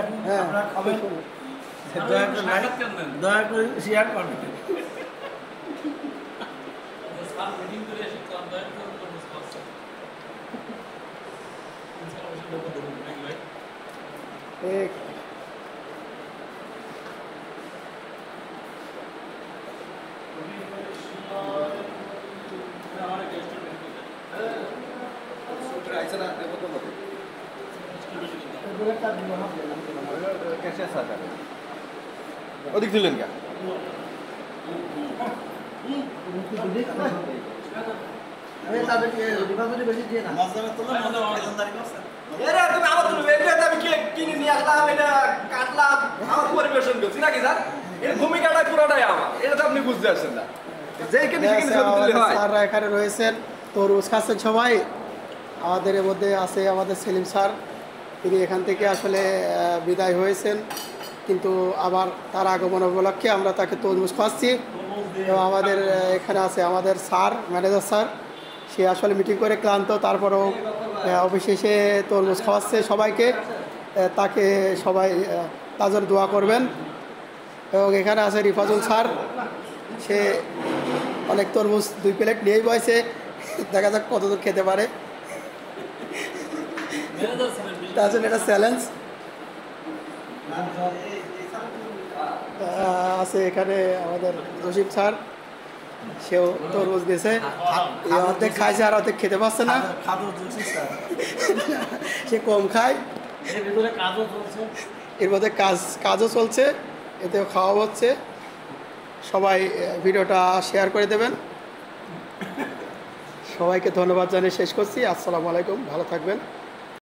এখন আপনারা খাবেন, দয়া করে শেয়ার করবেন। ওদিক দিলেন কে? ভূমিকাটা পুরোটাই আমার, এটা তো আপনি বুঝতে পারছেন না। এখানে রয়েছেন, তরমুজ খাচ্ছেন সবাই। আমাদের এর মধ্যে আছে আমাদের সেলিম স্যার, তিনি এখান থেকে আসলে বিদায় হয়েছেন, কিন্তু আবার তার আগমন উপলক্ষে আমরা তাকে তরমুজ খাওয়াচ্ছি। এবং আমাদের এখানে আছে আমাদের স্যার, ম্যানেজার স্যার, সে আসলে মিটিং করে ক্লান্ত, তারপরেও অফিসে এসে তরমুজ খাওয়াচ্ছে সবাইকে। তাকে সবাই তার জন্য দোয়া করবেন। এবং এখানে আছে রিফাজুল স্যার, সে অনেক তরমুজ 2 প্লেট নিয়েই বসে, দেখা যাক কতদূর খেতে পারে। তার জন্য এটা চ্যালেঞ্জ আছে। এখানে আমাদের জসিম স্যার, সেও তরমুজ দিয়েছে, অর্ধেক খাইছে আর অর্ধেক খেতে পারছে না, সে কম খায়। এর মধ্যে কাজও চলছে, এতেও খাওয়া হচ্ছে। সবাই ভিডিওটা শেয়ার করে দেবেন। সবাইকে ধন্যবাদ জানিয়ে শেষ করছি। আসসালামু আলাইকুম, ভালো থাকবেন।